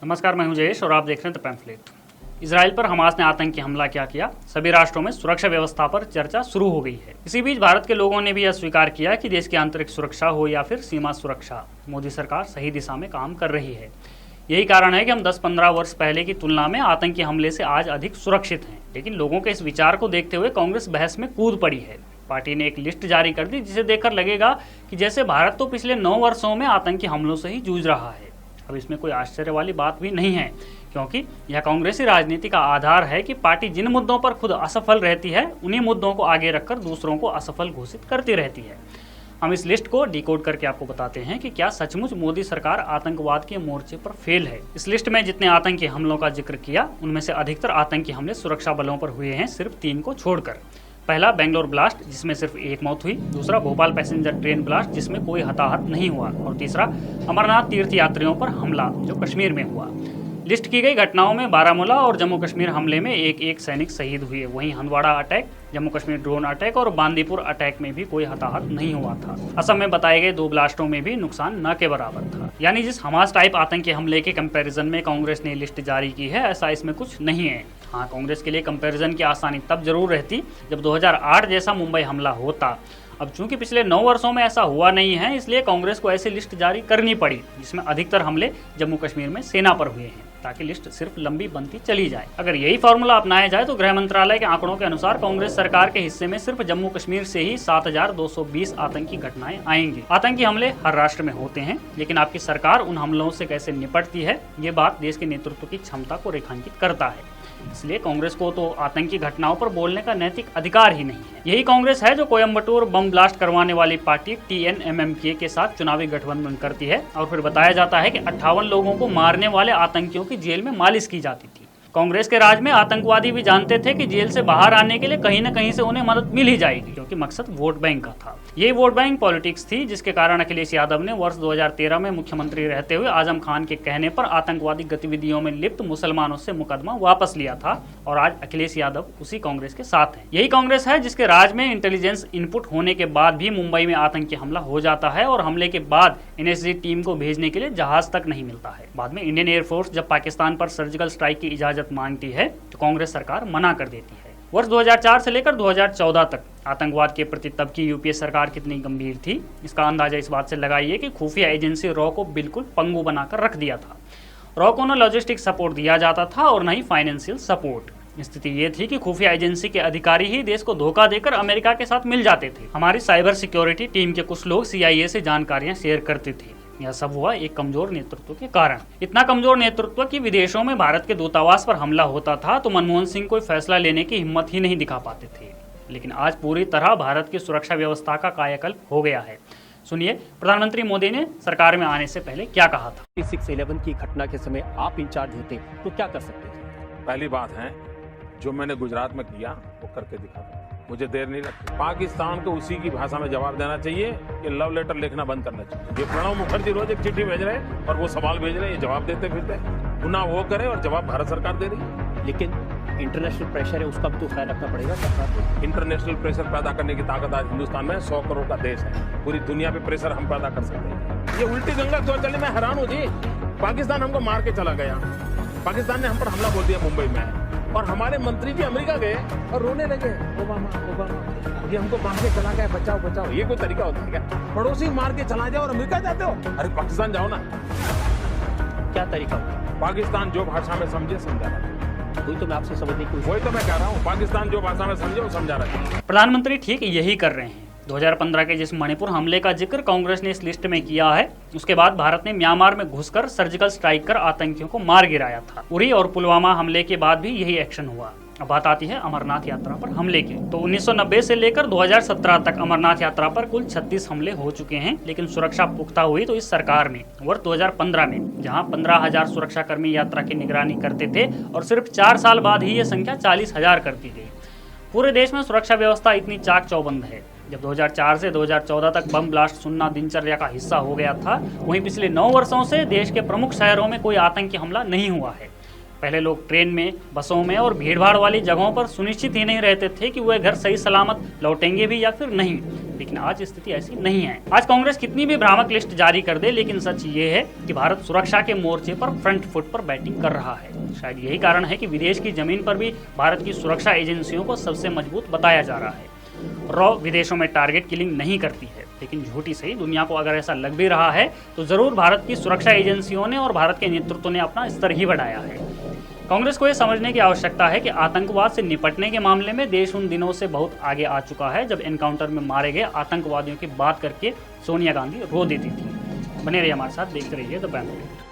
नमस्कार, मैं हूं जयेश और आप देख रहे हैं द पैम्फलेट। इजराइल पर हमास ने आतंकी हमला क्या किया, सभी राष्ट्रों में सुरक्षा व्यवस्था पर चर्चा शुरू हो गई है। इसी बीच भारत के लोगों ने भी यह स्वीकार किया कि देश की आंतरिक सुरक्षा हो या फिर सीमा सुरक्षा, मोदी सरकार सही दिशा में काम कर रही है। यही कारण है कि हम 10-15 वर्ष पहले की तुलना में आतंकी हमले से आज अधिक सुरक्षित हैं। लेकिन लोगों के इस विचार को देखते हुए कांग्रेस बहस में कूद पड़ी है। पार्टी ने एक लिस्ट जारी कर दी जिसे देखकर लगेगा कि जैसे भारत तो पिछले 9 वर्षों में आतंकी हमलों से ही जूझ रहा है। अब इसमें कोई आश्चर्य वाली बात भी नहीं है, क्योंकि यह कांग्रेसी राजनीति का आधार है कि पार्टी जिन मुद्दों पर खुद असफल रहती है उन्हीं मुद्दों को आगे रखकर दूसरों को असफल घोषित करती रहती है। हम इस लिस्ट को डिकोड करके आपको बताते हैं कि क्या सचमुच मोदी सरकार आतंकवाद के मोर्चे पर फेल है। इस लिस्ट में जितने आतंकी हमलों का जिक्र किया उनमें से अधिकतर आतंकी हमले सुरक्षा बलों पर हुए हैं, सिर्फ 3 को छोड़कर। पहला बेंगलोर ब्लास्ट, जिसमें सिर्फ 1 मौत हुई। दूसरा भोपाल पैसेंजर ट्रेन ब्लास्ट, जिसमें कोई हताहत नहीं हुआ। और तीसरा अमरनाथ तीर्थ यात्रियों पर हमला, जो कश्मीर में हुआ। लिस्ट की गई घटनाओं में बारामूला और जम्मू कश्मीर हमले में एक सैनिक शहीद हुए। वहीं Handwara attack, Jammu Kashmir drone attack और बांदीपुर अटैक में भी कोई हताहत नहीं हुआ था। असम में बताए गए 2 ब्लास्टों में भी नुकसान न के बराबर था। यानी जिस हमास टाइप आतंकी हमले के कंपैरिजन में कांग्रेस ने लिस्ट जारी की है, ऐसा इसमें कुछ नहीं है। हाँ, कांग्रेस के लिए कंपैरिजन की आसानी तब जरूर रहती जब 2008 जैसा मुंबई हमला होता। अब चूंकि पिछले 9 वर्षों में ऐसा हुआ नहीं है, इसलिए कांग्रेस को ऐसी लिस्ट जारी करनी पड़ी जिसमें अधिकतर हमले जम्मू कश्मीर में सेना पर हुए हैं, ताकि लिस्ट सिर्फ लंबी बनती चली जाए। अगर यही फॉर्मूला अपनाया जाए तो गृह मंत्रालय के आंकड़ों के अनुसार कांग्रेस सरकार के हिस्से में सिर्फ जम्मू कश्मीर से ही 7220 आतंकी घटनाएं आएंगी। आतंकी हमले हर राष्ट्र में होते हैं, लेकिन आपकी सरकार उन हमलों से कैसे निपटती है, ये बात देश के नेतृत्व की क्षमता को रेखांकित करता है। इसलिए कांग्रेस को तो आतंकी घटनाओं पर बोलने का नैतिक अधिकार ही नहीं है। यही कांग्रेस है जो कोयम्बटूर बम ब्लास्ट करवाने वाली पार्टी TNMMK के साथ चुनावी गठबंधन करती है और फिर बताया जाता है कि 58 लोगों को मारने वाले आतंकियों की जेल में मालिश की जाती थी। कांग्रेस के राज में आतंकवादी भी जानते थे कि जेल से बाहर आने के लिए कहीं न कहीं से उन्हें मदद मिल ही जाएगी, क्योंकि मकसद वोट बैंक का था। ये वोट बैंक पॉलिटिक्स थी, जिसके कारण अखिलेश यादव ने वर्ष 2013 में मुख्यमंत्री रहते हुए आजम खान के कहने पर आतंकवादी गतिविधियों में लिप्त मुसलमानों से मुकदमा वापस लिया था। और आज अखिलेश यादव उसी कांग्रेस के साथ हैं। यही कांग्रेस है जिसके राज में इंटेलिजेंस इनपुट होने के बाद भी मुंबई में आतंकी हमला हो जाता है और हमले के बाद NSG टीम को भेजने के लिए जहाज तक नहीं मिलता है। बाद में इंडियन एयरफोर्स जब पाकिस्तान पर सर्जिकल स्ट्राइक की इजाजत मांगती है तो कांग्रेस सरकार मना कर देती है। वर्ष 2004 से लेकर 2014 तक आतंकवाद के प्रति तब की यूपीए सरकार कितनी गंभीर थी, इसका अंदाजा इस बात से लगाइए कि खुफिया एजेंसी रॉ को बिल्कुल पंगु बनाकर रख दिया था। रॉ को न लॉजिस्टिक सपोर्ट दिया जाता था और न ही फाइनेंशियल सपोर्ट। स्थिति ये थी कि खुफिया एजेंसी के अधिकारी ही देश को धोखा देकर अमेरिका के साथ मिल जाते थे। हमारी साइबर सिक्योरिटी टीम के कुछ लोग CIA से जानकारियां शेयर करते थे। यह सब हुआ एक कमजोर नेतृत्व के कारण। इतना कमजोर नेतृत्व कि विदेशों में भारत के दूतावास पर हमला होता था तो मनमोहन सिंह कोई फैसला लेने की हिम्मत ही नहीं दिखा पाते थे। लेकिन आज पूरी तरह भारत की सुरक्षा व्यवस्था का कायाकल्प हो गया है। सुनिए प्रधानमंत्री मोदी ने सरकार में आने से पहले क्या कहा था। 6/11 की घटना के समय आप इंचार्ज होते तो क्या कर सकते थे? पहली बात है, जो मैंने गुजरात में किया वो करके दिखाता। मुझे देर नहीं लगती। पाकिस्तान को उसी की भाषा में जवाब देना चाहिए कि लव लेटर लिखना बंद करना चाहिए। ये प्रणब मुखर्जी रोज एक चिट्ठी भेज रहे हैं और वो सवाल भेज रहे हैं, ये जवाब देते फिरते। पुनः वो करे और जवाब भारत सरकार दे रही है। लेकिन इंटरनेशनल प्रेशर है, उसका भी तो ख्याल रखना पड़ेगा सरकार को। इंटरनेशनल प्रेशर पैदा करने की ताकत आज हिंदुस्तान में 100 करोड़ का देश है। पूरी दुनिया पे प्रेशर हम पैदा कर सकते हैं। ये उल्टी गंगा क्यों चले, मैं हैरान हूँ जी। पाकिस्तान हमको मार के चला गया, पाकिस्तान ने हम पर हमला बोल दिया मुंबई में, और हमारे मंत्री भी अमेरिका गए और रोने लगे, ओबामा ये हमको मार के चला गया, बचाओ बचाओ। ये कोई तरीका होता है क्या? पड़ोसी मार के चला जाओ और अमेरिका जाते हो? अरे पाकिस्तान जाओ ना। क्या तरीका होता? पाकिस्तान जो भाषा में समझे समझा रहा है। वही तो मैं आपसे समझने की वही तो मैं कह रहा हूँ, पाकिस्तान जो भाषा में समझे वो समझा रहा है। प्रधानमंत्री ठीक यही कर रहे हैं। 2015 के जिस मणिपुर हमले का जिक्र कांग्रेस ने इस लिस्ट में किया है, उसके बाद भारत ने म्यांमार में घुसकर सर्जिकल स्ट्राइक कर आतंकियों को मार गिराया था। उरी और पुलवामा हमले के बाद भी यही एक्शन हुआ। अब बात आती है अमरनाथ यात्रा पर हमले की। तो 1990 से लेकर 2017 तक अमरनाथ यात्रा पर कुल 36 हमले हो चुके हैं, लेकिन सुरक्षा पुख्ता हुई तो इस सरकार ने वर्ष 2015 में, जहां 15,000 सुरक्षाकर्मी यात्रा की निगरानी करते थे और सिर्फ 4 साल बाद ही ये संख्या 40,000 कर दी गई। पूरे देश में सुरक्षा व्यवस्था इतनी चाक चौबंद है। जब 2004 से 2014 तक बम ब्लास्ट सुनना दिनचर्या का हिस्सा हो गया था, वहीं पिछले 9 वर्षों से देश के प्रमुख शहरों में कोई आतंकी हमला नहीं हुआ है। पहले लोग ट्रेन में, बसों में और भीड़भाड़ वाली जगहों पर सुनिश्चित ही नहीं रहते थे कि वह घर सही सलामत लौटेंगे भी या फिर नहीं, लेकिन आज स्थिति ऐसी नहीं है। आज कांग्रेस कितनी भी भ्रामक लिस्ट जारी कर दे, लेकिन सच ये है कि भारत सुरक्षा के मोर्चे पर फ्रंट फुट पर बैटिंग कर रहा है। शायद यही कारण है कि विदेश की जमीन पर भी भारत की सुरक्षा एजेंसियों को सबसे मजबूत बताया जा रहा है। रॉ विदेशों में टारगेट किलिंग नहीं करती है, लेकिन झूठी सही दुनिया को अगर ऐसा लग भी रहा है तो जरूर भारत की सुरक्षा एजेंसियों ने और भारत के नेतृत्व ने अपना स्तर ही बढ़ाया है। कांग्रेस को यह समझने की आवश्यकता है कि आतंकवाद से निपटने के मामले में देश उन दिनों से बहुत आगे आ चुका है जब एनकाउंटर में मारे गए आतंकवादियों की बात करके सोनिया गांधी रो देती थी। बने रहिए हमारे साथ, देखते रहिए द पैम्फलेट।